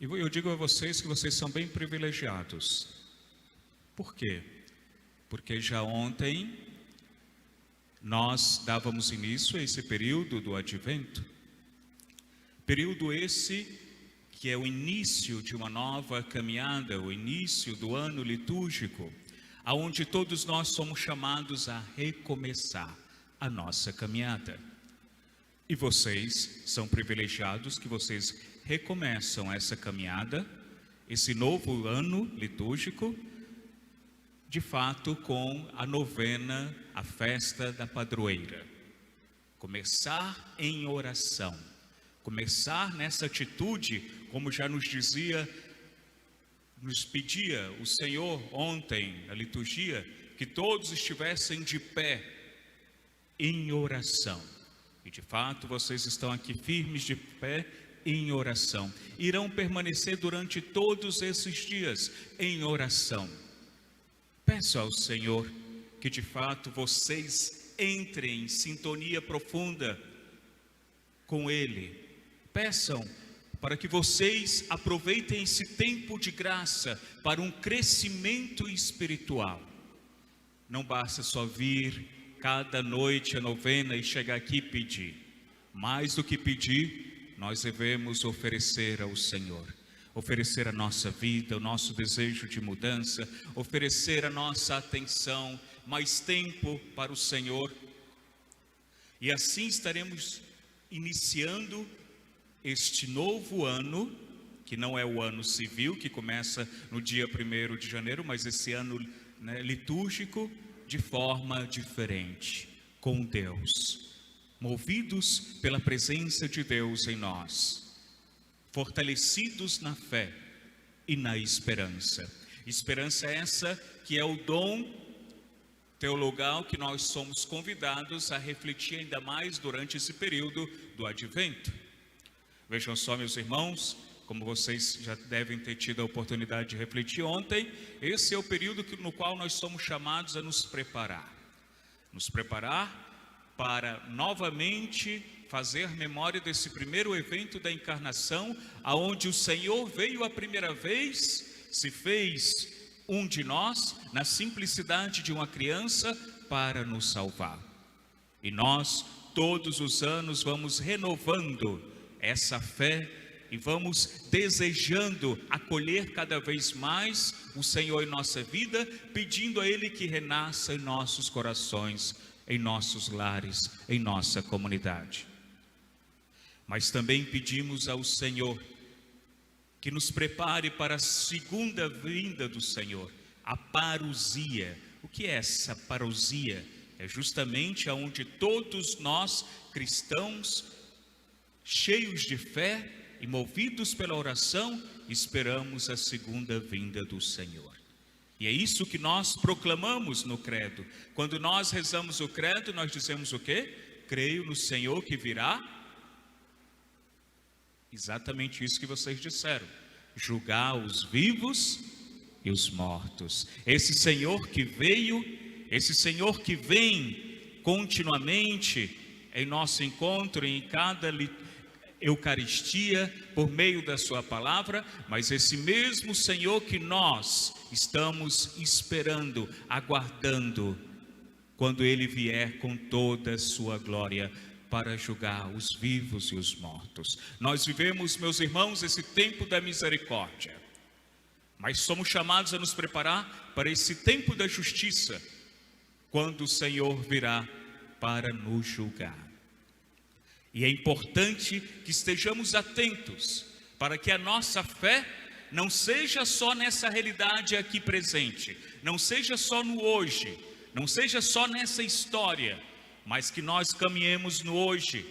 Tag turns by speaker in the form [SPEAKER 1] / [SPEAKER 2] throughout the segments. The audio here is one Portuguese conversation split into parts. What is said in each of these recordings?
[SPEAKER 1] E eu digo a vocês que vocês são bem privilegiados. Por quê? Porque já ontem nós dávamos início a esse período do Advento. Período esse que é o início de uma nova caminhada, o início do ano litúrgico, aonde todos nós somos chamados a recomeçar a nossa caminhada. E vocês são privilegiados que vocês recomeçam essa caminhada, esse novo ano litúrgico, de fato com a novena, a festa da padroeira. Começar em oração, começar nessa atitude, como já nos pedia o Senhor ontem na liturgia, que todos estivessem de pé em oração. E de fato vocês estão aqui firmes de pé em oração. Irão permanecer durante todos esses dias em oração. Peço ao Senhor que de fato vocês entrem em sintonia profunda com Ele. Peçam para que vocês aproveitem esse tempo de graça para um crescimento espiritual. Não basta só vir cada noite a novena e chegar aqui e pedir. Mais do que pedir, nós devemos oferecer ao Senhor. Oferecer a nossa vida, o nosso desejo de mudança, oferecer a nossa atenção, mais tempo para o Senhor. E assim estaremos iniciando este novo ano, que não é o ano civil, que começa no dia 1º de janeiro, mas esse ano litúrgico, de forma diferente, com Deus, movidos pela presença de Deus em nós, fortalecidos na fé e na esperança. Esperança essa que é o dom teologal que nós somos convidados a refletir ainda mais durante esse período do Advento. Vejam só, meus irmãos, como vocês já devem ter tido a oportunidade de refletir ontem, esse é o período no qual nós somos chamados a nos preparar para novamente fazer memória desse primeiro evento da encarnação, aonde o Senhor veio a primeira vez, se fez um de nós, na simplicidade de uma criança, para nos salvar. E nós, todos os anos, vamos renovando essa fé e vamos desejando acolher cada vez mais o Senhor em nossa vida, pedindo a Ele que renasça em nossos corações, em nossos lares, em nossa comunidade. Mas também pedimos ao Senhor que nos prepare para a segunda vinda do Senhor, a parousia. O que é essa parousia? É justamente aonde todos nós cristãos, cheios de fé e movidos pela oração, esperamos a segunda vinda do Senhor. E é isso que nós proclamamos no credo. Quando nós rezamos o credo, nós dizemos o quê? Creio no Senhor que virá. Exatamente isso que vocês disseram. Julgar os vivos e os mortos. Esse Senhor que veio, esse Senhor que vem continuamente em nosso encontro, em cada Eucaristia, por meio da sua palavra, mas esse mesmo Senhor que nós estamos esperando, aguardando, quando Ele vier com toda a sua glória para julgar os vivos e os mortos. Nós vivemos, meus irmãos, esse tempo da misericórdia, mas somos chamados a nos preparar para esse tempo da justiça, quando o Senhor virá para nos julgar. E é importante que estejamos atentos para que a nossa fé não seja só nessa realidade aqui presente, não seja só no hoje, não seja só nessa história, mas que nós caminhemos no hoje,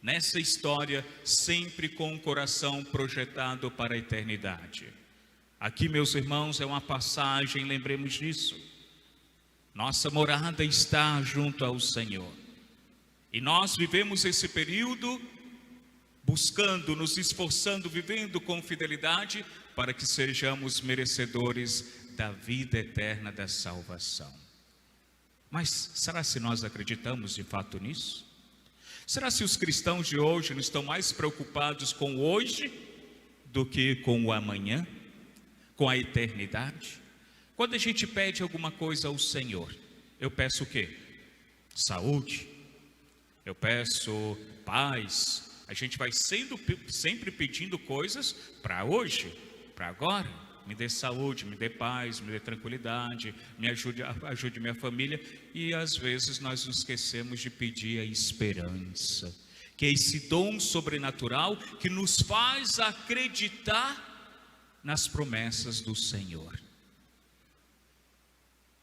[SPEAKER 1] nessa história, sempre com o coração projetado para a eternidade. Aqui, meus irmãos, é uma passagem, lembremos disso. Nossa morada está junto ao Senhor. E nós vivemos esse período buscando, nos esforçando, vivendo com fidelidade para que sejamos merecedores da vida eterna, da salvação. Mas será se nós acreditamos de fato nisso? Será se os cristãos de hoje não estão mais preocupados com o hoje do que com o amanhã, com a eternidade? Quando a gente pede alguma coisa ao Senhor, eu peço o quê? Saúde, eu peço paz. A gente vai sempre pedindo coisas para hoje, para agora. Me dê saúde, me dê paz, me dê tranquilidade, me ajude minha família. E às vezes nós nos esquecemos de pedir a esperança, que é esse dom sobrenatural que nos faz acreditar nas promessas do Senhor.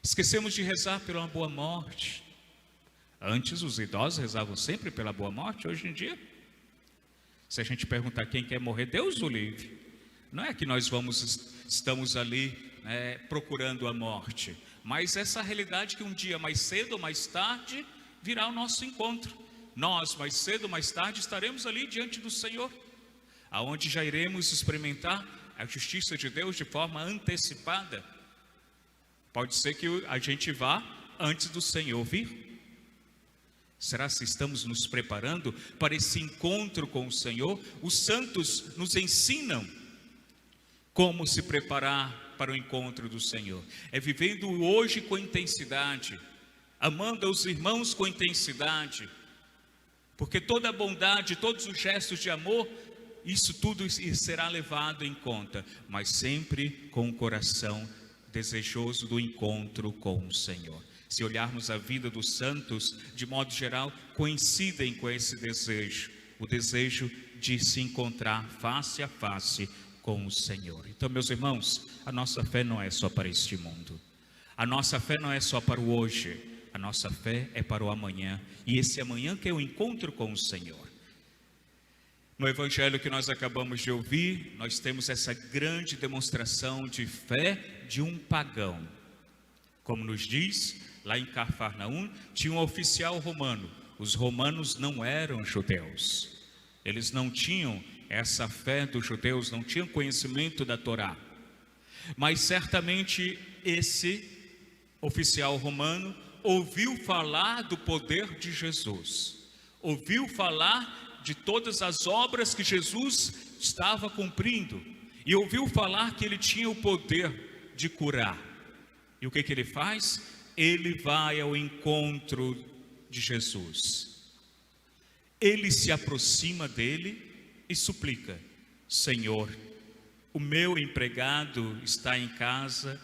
[SPEAKER 1] Esquecemos de rezar pela boa morte. Antes os idosos rezavam sempre pela boa morte. Hoje em dia, se a gente perguntar quem quer morrer, Deus o livre. Não é que nós estamos ali procurando a morte, mas essa realidade que um dia mais cedo ou mais tarde virá ao nosso encontro. Nós mais cedo ou mais tarde estaremos ali diante do Senhor, aonde já iremos experimentar a justiça de Deus de forma antecipada. Pode ser que a gente vá antes do Senhor vir. Será que estamos nos preparando para esse encontro com o Senhor? Os santos nos ensinam como se preparar para o encontro do Senhor. É vivendo hoje com intensidade, amando os irmãos com intensidade, porque toda a bondade, todos os gestos de amor, isso tudo será levado em conta, mas sempre com o coração desejoso do encontro com o Senhor. Se olharmos a vida dos santos, de modo geral, coincidem com esse desejo, o desejo de se encontrar face a face com o Senhor. Então, meus irmãos, a nossa fé não é só para este mundo, a nossa fé não é só para o hoje, a nossa fé é para o amanhã, e esse amanhã que é o encontro com o Senhor. No evangelho que nós acabamos de ouvir, nós temos essa grande demonstração de fé de um pagão. Como nos diz, lá em Cafarnaum, tinha um oficial romano. Os romanos não eram judeus, eles não tinham essa fé dos judeus, não tinham conhecimento da Torá. Mas certamente esse oficial romano ouviu falar do poder de Jesus, ouviu falar de todas as obras que Jesus estava cumprindo, e ouviu falar que ele tinha o poder de curar. E o que ele faz? Ele vai ao encontro de Jesus. Ele se aproxima dele e suplica: Senhor, o meu empregado está em casa,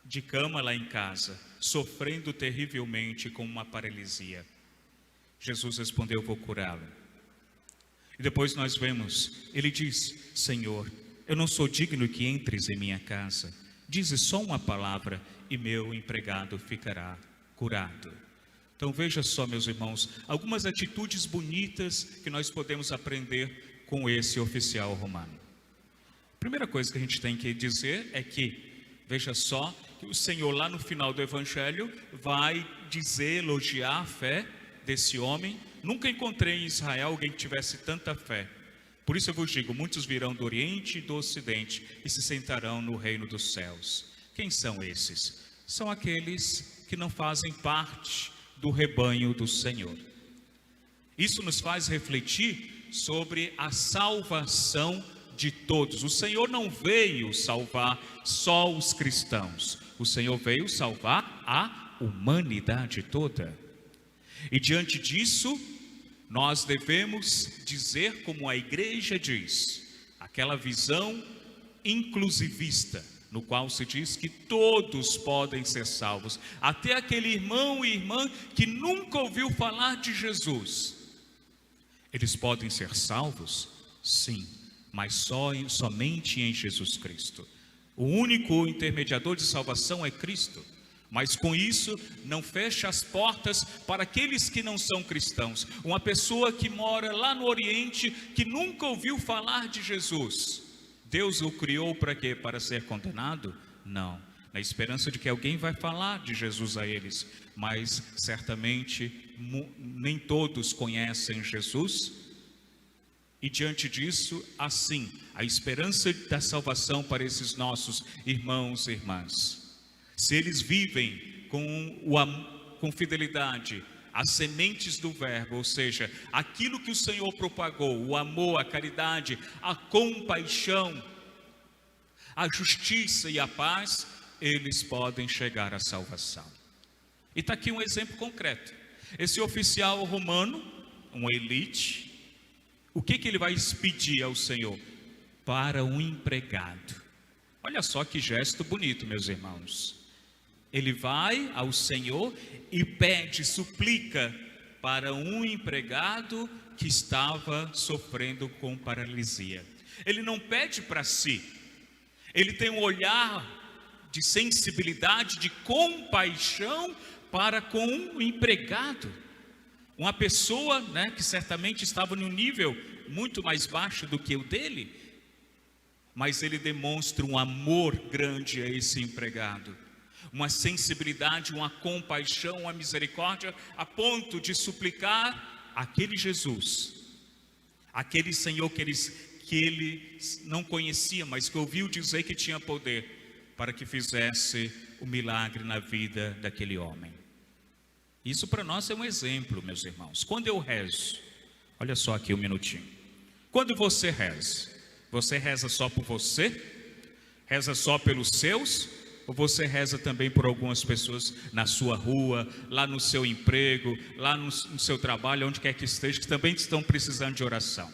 [SPEAKER 1] de cama lá em casa, sofrendo terrivelmente com uma paralisia. Jesus respondeu: vou curá-lo. E depois nós vemos, ele diz: Senhor, eu não sou digno que entres em minha casa, dize só uma palavra e meu empregado ficará curado. Então veja só, meus irmãos, algumas atitudes bonitas que nós podemos aprender com esse oficial romano. A primeira coisa que a gente tem que dizer é que, veja só, que o Senhor lá no final do Evangelho vai dizer, elogiar a fé desse homem. Nunca encontrei em Israel alguém que tivesse tanta fé. Por isso eu vos digo, muitos virão do Oriente e do Ocidente e se sentarão no reino dos céus. Quem são esses? São aqueles que não fazem parte do rebanho do Senhor. Isso nos faz refletir sobre a salvação de todos. O Senhor não veio salvar só os cristãos, o Senhor veio salvar a humanidade toda. E diante disso, nós devemos dizer como a igreja diz, aquela visão inclusivista, no qual se diz que todos podem ser salvos, até aquele irmão e irmã que nunca ouviu falar de Jesus. Eles podem ser salvos? Sim, mas somente em Jesus Cristo. O único intermediador de salvação é Cristo. Mas com isso, não fecha as portas para aqueles que não são cristãos. Uma pessoa que mora lá no Oriente, que nunca ouviu falar de Jesus, Deus o criou para quê? Para ser condenado? Não. Na esperança de que alguém vai falar de Jesus a eles. Mas certamente nem todos conhecem Jesus. E diante disso, assim, a esperança da salvação para esses nossos irmãos e irmãs. Se eles vivem com fidelidade as sementes do verbo, ou seja, aquilo que o Senhor propagou, o amor, a caridade, a compaixão, a justiça e a paz, eles podem chegar à salvação. E está aqui um exemplo concreto. Esse oficial romano, uma elite, o que ele vai pedir ao Senhor? Para um empregado. Olha só que gesto bonito, meus irmãos. Ele vai ao Senhor e pede, suplica para um empregado que estava sofrendo com paralisia. Ele não pede para si. Ele tem um olhar de sensibilidade, de compaixão para com um empregado. Uma pessoa, que certamente estava num nível muito mais baixo do que o dele, mas ele demonstra um amor grande a esse empregado, uma sensibilidade, uma compaixão, uma misericórdia, a ponto de suplicar aquele Jesus, aquele Senhor que ele não conhecia, mas que ouviu dizer que tinha poder, para que fizesse o milagre na vida daquele homem. Isso para nós é um exemplo, meus irmãos. Quando eu rezo, olha só aqui um minutinho. Quando você reza só por você? Reza só pelos seus? Ou você reza também por algumas pessoas na sua rua, lá no seu emprego, lá no seu trabalho, onde quer que esteja, que também estão precisando de oração?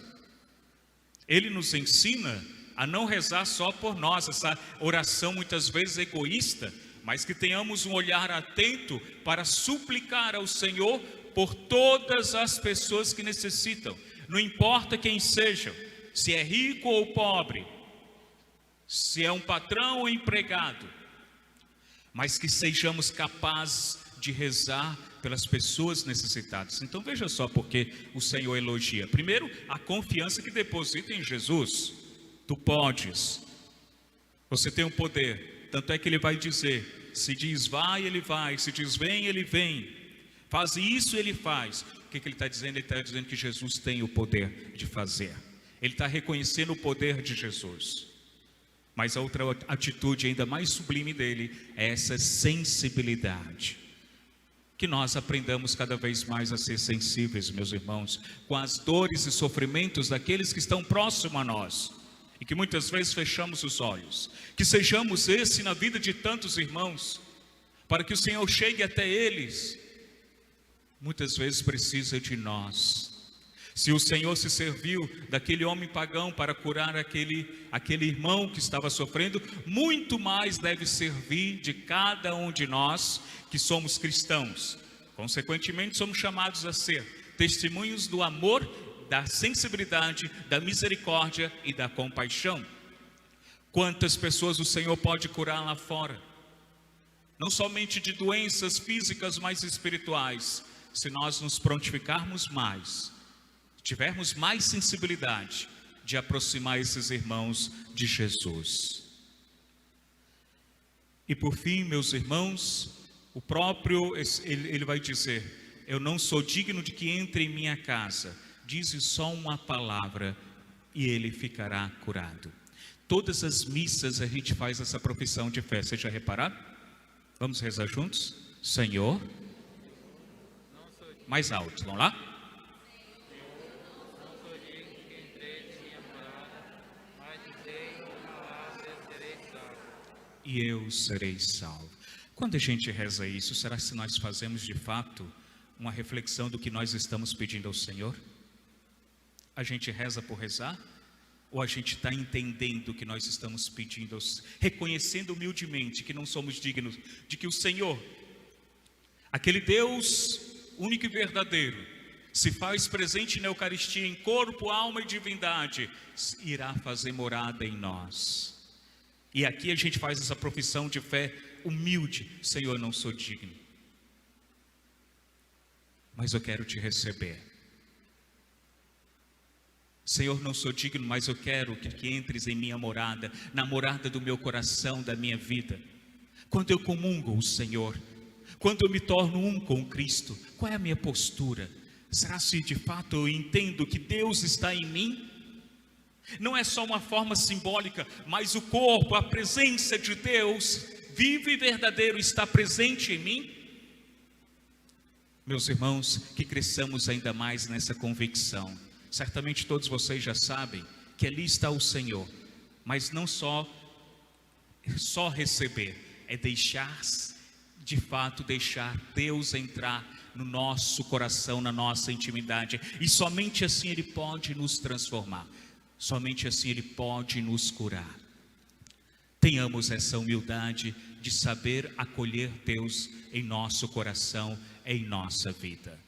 [SPEAKER 1] Ele nos ensina a não rezar só por nós, essa oração muitas vezes egoísta, mas que tenhamos um olhar atento para suplicar ao Senhor por todas as pessoas que necessitam, não importa quem sejam, se é rico ou pobre, se é um patrão ou empregado, mas que sejamos capazes de rezar pelas pessoas necessitadas. Então veja só porque o Senhor elogia. Primeiro, a confiança que deposita em Jesus. Tu podes, você tem o poder, tanto é que ele vai dizer, se diz vai, ele vai, se diz vem, ele vem, faz isso, ele faz. O que ele está dizendo? Ele está dizendo que Jesus tem o poder de fazer, ele está reconhecendo o poder de Jesus. Mas a outra atitude ainda mais sublime dele é essa sensibilidade, que nós aprendamos cada vez mais a ser sensíveis, meus irmãos, com as dores e sofrimentos daqueles que estão próximos a nós, e que muitas vezes fechamos os olhos. Que sejamos esse na vida de tantos irmãos, para que o Senhor chegue até eles. Muitas vezes precisa de nós. Se o Senhor se serviu daquele homem pagão para curar aquele irmão que estava sofrendo, muito mais deve servir de cada um de nós que somos cristãos. Consequentemente, somos chamados a ser testemunhos do amor, da sensibilidade, da misericórdia e da compaixão. Quantas pessoas o Senhor pode curar lá fora, não somente de doenças físicas, mas espirituais, se nós nos prontificarmos mais, tivermos mais sensibilidade de aproximar esses irmãos de Jesus. E por fim, meus irmãos, ele vai dizer, eu não sou digno de que entre em minha casa, dize só uma palavra e ele ficará curado. Todas as missas a gente faz essa profissão de fé, vocês já repararam? Vamos rezar juntos? Senhor, mais alto, vamos lá? E eu serei salvo. Quando a gente reza isso, será que nós fazemos de fato uma reflexão do que nós estamos pedindo ao Senhor? A gente reza por rezar? Ou a gente está entendendo o que nós estamos pedindo, reconhecendo humildemente que não somos dignos, de que o Senhor, aquele Deus único e verdadeiro, se faz presente na Eucaristia em corpo, alma e divindade, irá fazer morada em nós. E aqui a gente faz essa profissão de fé humilde, Senhor, eu não sou digno, mas eu quero te receber. Senhor, não sou digno, mas eu quero que entres em minha morada, na morada do meu coração, da minha vida. Quando eu comungo o Senhor, quando eu me torno um com Cristo, qual é a minha postura? Será se de fato eu entendo que Deus está em mim? Não é só uma forma simbólica, mas o corpo, a presença de Deus, vivo e verdadeiro, está presente em mim? Meus irmãos, que cresçamos ainda mais nessa convicção. Certamente todos vocês já sabem que ali está o Senhor, mas não só receber, é de fato deixar Deus entrar no nosso coração, na nossa intimidade, e somente assim Ele pode nos transformar, somente assim Ele pode nos curar. Tenhamos essa humildade de saber acolher Deus em nosso coração, em nossa vida.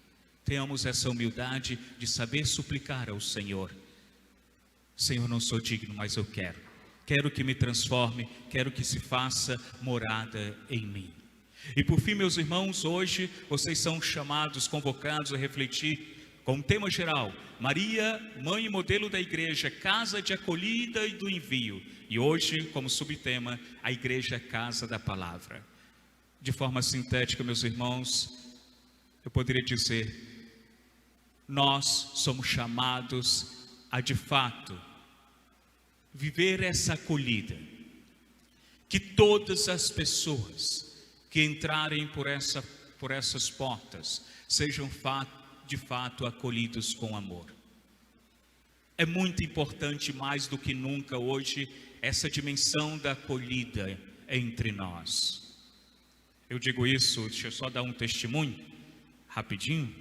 [SPEAKER 1] Tenhamos essa humildade de saber suplicar ao Senhor: Senhor, não sou digno, mas eu quero que me transforme, quero que se faça morada em mim. E por fim, meus irmãos, hoje vocês são chamados, convocados a refletir com um tema geral: Maria, mãe e modelo da igreja, casa de acolhida e do envio. E hoje, como subtema, a igreja casa da palavra. De forma sintética, meus irmãos, eu poderia dizer: nós somos chamados a, de fato, viver essa acolhida. Que todas as pessoas que entrarem por essas portas sejam de fato acolhidos com amor. É muito importante, mais do que nunca hoje, essa dimensão da acolhida entre nós. Eu digo isso, deixa eu só dar um testemunho rapidinho.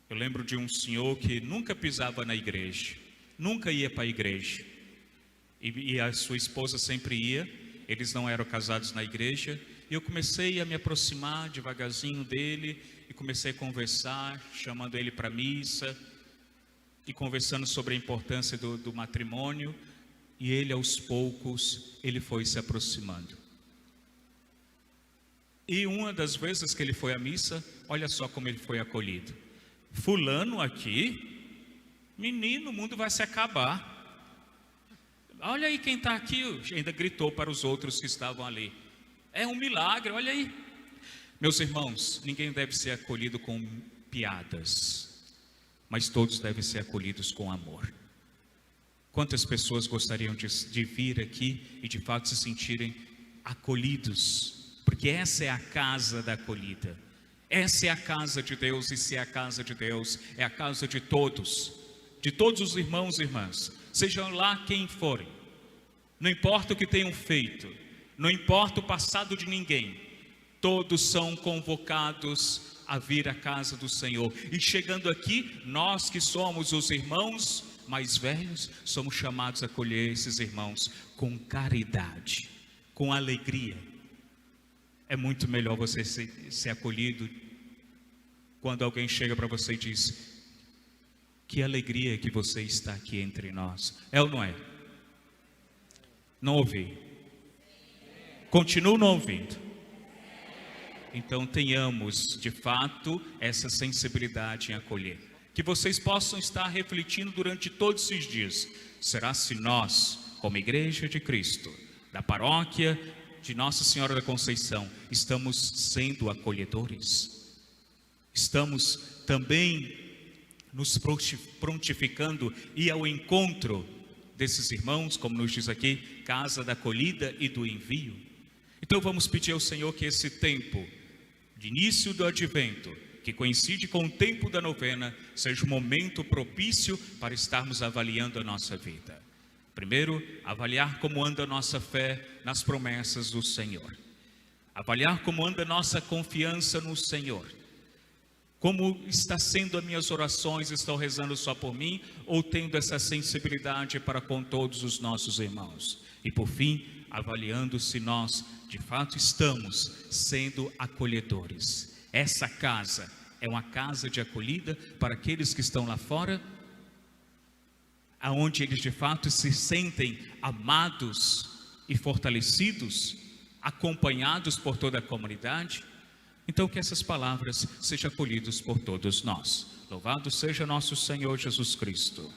[SPEAKER 1] Eu lembro de um senhor que nunca pisava na igreja, nunca ia para a igreja, e a sua esposa sempre ia. Eles não eram casados na igreja, e eu comecei a me aproximar devagarzinho dele, e comecei a conversar, chamando ele para a missa, e conversando sobre a importância do matrimônio, e ele, aos poucos, ele foi se aproximando. E uma das vezes que ele foi à missa, olha só como ele foi acolhido: fulano aqui, menino, o mundo vai se acabar. Olha aí quem está aqui, ainda gritou para os outros que estavam ali. É um milagre, olha aí. Meus irmãos, ninguém deve ser acolhido com piadas, mas todos devem ser acolhidos com amor. Quantas pessoas gostariam de vir aqui e de fato se sentirem acolhidos? Porque essa é a casa da acolhida. Essa é a casa de Deus, e se é a casa de Deus, é a casa de todos os irmãos e irmãs, sejam lá quem forem. Não importa o que tenham feito, não importa o passado de ninguém, todos são convocados a vir à casa do Senhor. E chegando aqui, nós que somos os irmãos mais velhos, somos chamados a acolher esses irmãos com caridade, com alegria. É muito melhor você ser acolhido quando alguém chega para você e diz: que alegria que você está aqui entre nós. É ou não é? Não ouvi. Continuo não ouvindo. Então tenhamos de fato essa sensibilidade em acolher. Que vocês possam estar refletindo durante todos esses dias: será se nós, como Igreja de Cristo, da paróquia de Nossa Senhora da Conceição, estamos sendo acolhedores? Estamos também nos prontificando e ao encontro desses irmãos, como nos diz aqui, casa da acolhida e do envio? Então vamos pedir ao Senhor que esse tempo de início do advento, que coincide com o tempo da novena, seja um momento propício para estarmos avaliando a nossa vida. Primeiro, avaliar como anda a nossa fé nas promessas do Senhor. Avaliar como anda a nossa confiança no Senhor. Como está sendo as minhas orações? Estou rezando só por mim ou tendo essa sensibilidade para com todos os nossos irmãos? E por fim, avaliando se nós de fato estamos sendo acolhedores. Essa casa é uma casa de acolhida para aqueles que estão lá fora, aonde eles de fato se sentem amados e fortalecidos, acompanhados por toda a comunidade. Então que essas palavras sejam acolhidas por todos nós. Louvado seja nosso Senhor Jesus Cristo.